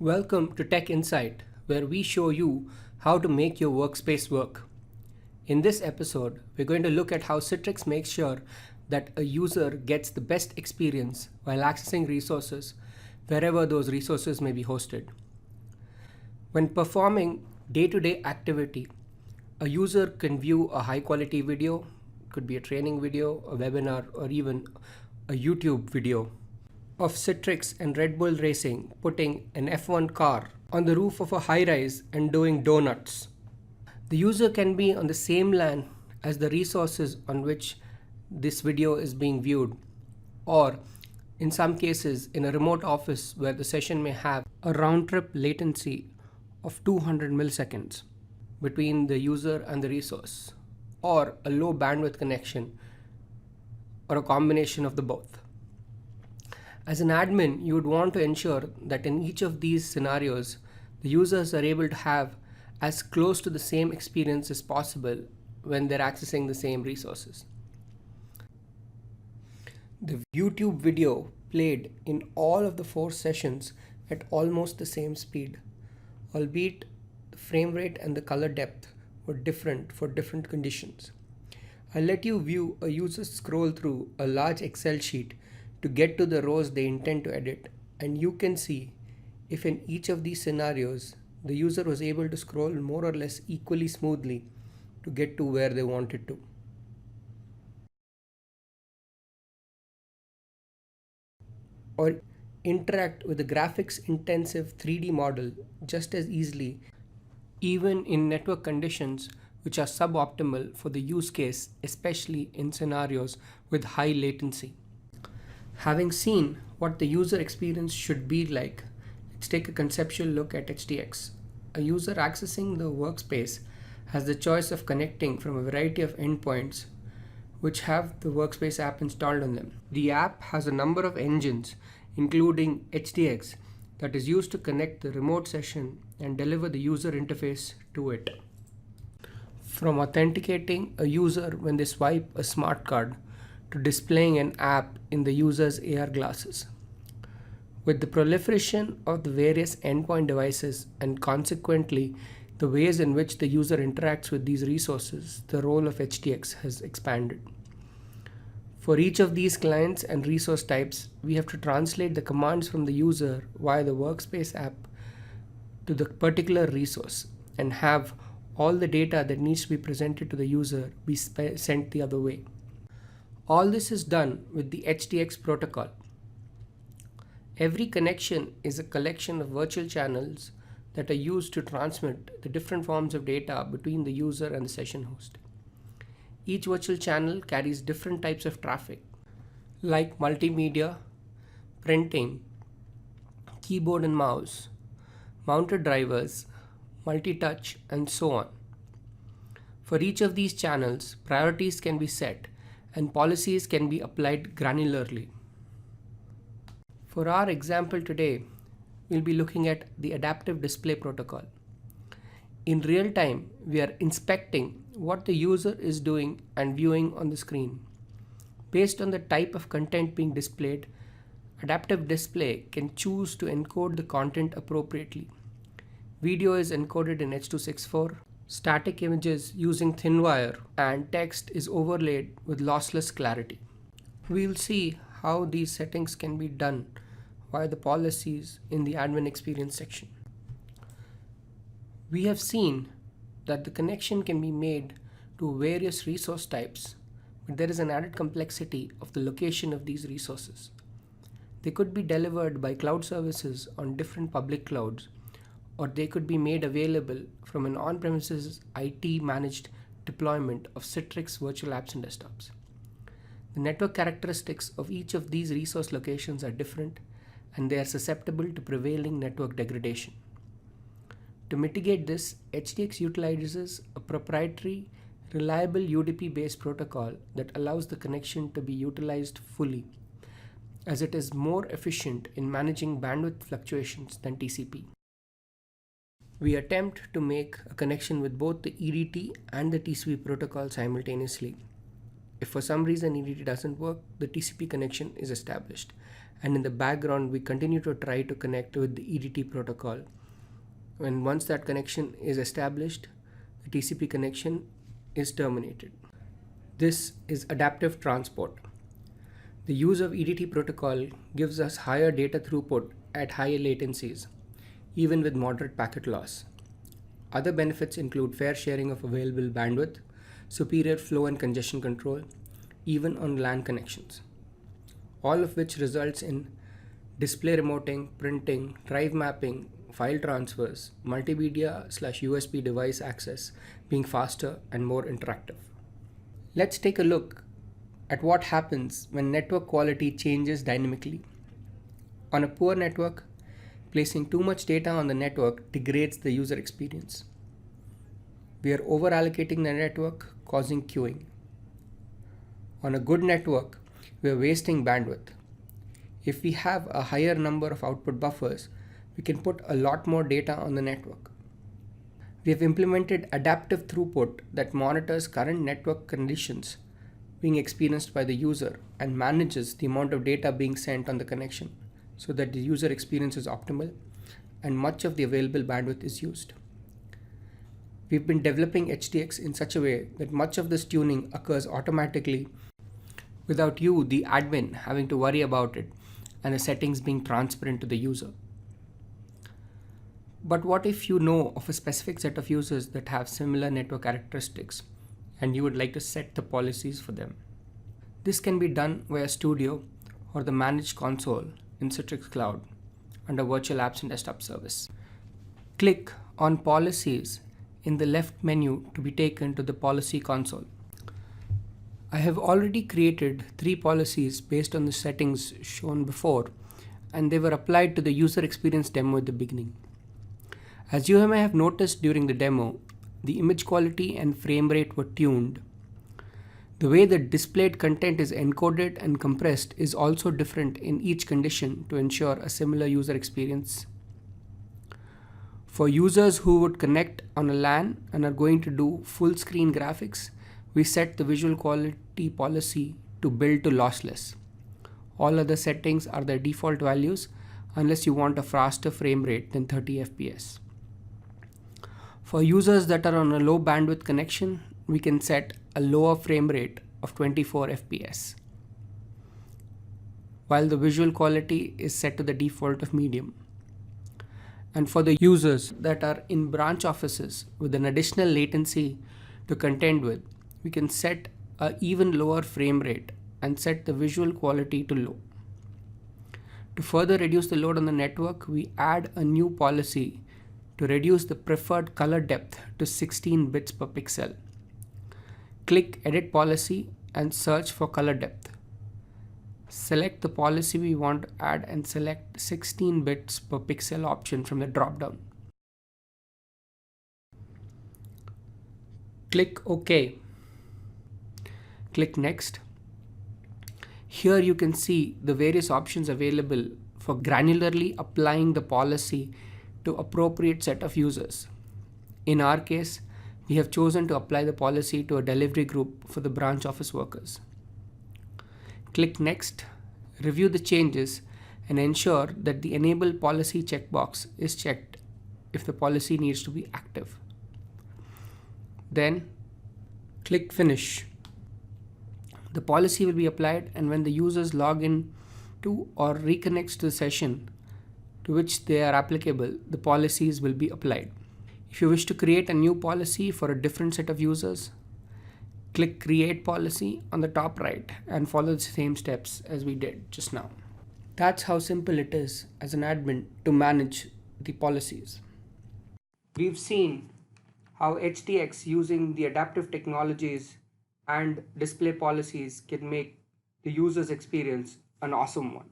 Welcome to Tech Insight, where we show you how to make your workspace work. In this episode, we're going to look at how Citrix makes sure that a user gets the best experience while accessing resources wherever those resources may be hosted. When performing day-to-day activity, a user can view a high-quality video, could be a training video, a webinar, or even a YouTube video of Citrix and Red Bull Racing putting an F1 car on the roof of a high-rise and doing donuts. The user can be on the same LAN as the resources on which this video is being viewed, or in some cases in a remote office where the session may have a round-trip latency of 200 milliseconds between the user and the resource, or a low bandwidth connection, or a combination of the both. As an admin, you would want to ensure that in each of these scenarios, the users are able to have as close to the same experience as possible when they're accessing the same resources. The YouTube video played in all of the 4 sessions at almost the same speed, albeit the frame rate and the color depth were different for different conditions. I'll let you view a user scroll through a large Excel sheet to get to the rows they intend to edit, and you can see if in each of these scenarios the user was able to scroll more or less equally smoothly to get to where they wanted to. Or interact with a graphics intensive 3D model just as easily, even in network conditions which are suboptimal for the use case, especially in scenarios with high latency. Having seen what the user experience should be like, let's take a conceptual look at HDX. A user accessing the workspace has the choice of connecting from a variety of endpoints which have the workspace app installed on them. The app has a number of engines, including HDX, that is used to connect the remote session and deliver the user interface to it. From authenticating a user when they swipe a smart card to displaying an app in the user's AR glasses. With the proliferation of the various endpoint devices and consequently the ways in which the user interacts with these resources, the role of HDX has expanded. For each of these clients and resource types, we have to translate the commands from the user via the workspace app to the particular resource and have all the data that needs to be presented to the user be sent the other way. All this is done with the HDX protocol. Every connection is a collection of virtual channels that are used to transmit the different forms of data between the user and the session host. Each virtual channel carries different types of traffic, like multimedia, printing, keyboard and mouse, mounted drivers, multi-touch, and so on. For each of these channels, priorities can be set and policies can be applied granularly. For our example today, we'll be looking at the Adaptive Display Protocol. In real time, we are inspecting what the user is doing and viewing on the screen. Based on the type of content being displayed, Adaptive Display can choose to encode the content appropriately. Video is encoded in H.264, static images using ThinWire, and text is overlaid with lossless clarity. We'll see how these settings can be done via the policies in the admin experience section. We have seen that the connection can be made to various resource types, but there is an added complexity of the location of these resources. They could be delivered by cloud services on different public clouds, or they could be made available from an on-premises IT managed deployment of Citrix virtual apps and desktops. The network characteristics of each of these resource locations are different, and they are susceptible to prevailing network degradation. To mitigate this, HDX utilizes a proprietary, reliable UDP-based protocol that allows the connection to be utilized fully, as it is more efficient in managing bandwidth fluctuations than TCP. We attempt to make a connection with both the EDT and the TCP protocol simultaneously. If for some reason EDT doesn't work, the TCP connection is established, and in the background we continue to try to connect with the EDT protocol. And once that connection is established, the TCP connection is terminated. This is adaptive transport. The use of EDT protocol gives us higher data throughput at higher latencies, even with moderate packet loss. Other benefits include fair sharing of available bandwidth, superior flow and congestion control, even on LAN connections, all of which results in display remoting, printing, drive mapping, file transfers, multimedia/USB device access being faster and more interactive. Let's take a look at what happens when network quality changes dynamically. On a poor network, placing too much data on the network degrades the user experience. We are over-allocating the network, causing queuing. On a good network, we are wasting bandwidth. If we have a higher number of output buffers, we can put a lot more data on the network. We have implemented adaptive throughput that monitors current network conditions being experienced by the user and manages the amount of data being sent on the connection so that the user experience is optimal and much of the available bandwidth is used. We've been developing HDX in such a way that much of this tuning occurs automatically without you, the admin, having to worry about it and the settings being transparent to the user. But what if you know of a specific set of users that have similar network characteristics and you would like to set the policies for them? This can be done via Studio or the Managed Console in Citrix Cloud under Virtual Apps and Desktop Service. Click on Policies in the left menu to be taken to the Policy console. I have already created 3 policies based on the settings shown before, and they were applied to the user experience demo at the beginning. As you may have noticed during the demo, the image quality and frame rate were tuned. The way the displayed content is encoded and compressed is also different in each condition to ensure a similar user experience. For users who would connect on a LAN and are going to do full screen graphics, we set the visual quality policy to build to lossless. All other settings are their default values unless you want a faster frame rate than 30 FPS. For users that are on a low bandwidth connection, we can set a lower frame rate of 24 FPS, while the visual quality is set to the default of medium. And for the users that are in branch offices with an additional latency to contend with, we can set an even lower frame rate and set the visual quality to low. To further reduce the load on the network, we add a new policy to reduce the preferred color depth to 16 bits per pixel. Click Edit Policy and search for color depth. Select the policy we want to add and select 16 bits per pixel option from the drop-down. Click OK. Click Next. Here you can see the various options available for granularly applying the policy to appropriate set of users. In our case, we have chosen to apply the policy to a delivery group for the branch office workers. Click Next, review the changes, and ensure that the Enable Policy checkbox is checked if the policy needs to be active. Then, click Finish. The policy will be applied, and when the users log in to or reconnects to the session to which they are applicable, the policies will be applied. If you wish to create a new policy for a different set of users, click Create Policy on the top right and follow the same steps as we did just now. That's how simple it is as an admin to manage the policies. We've seen how HDX using the adaptive technologies and display policies can make the user's experience an awesome one.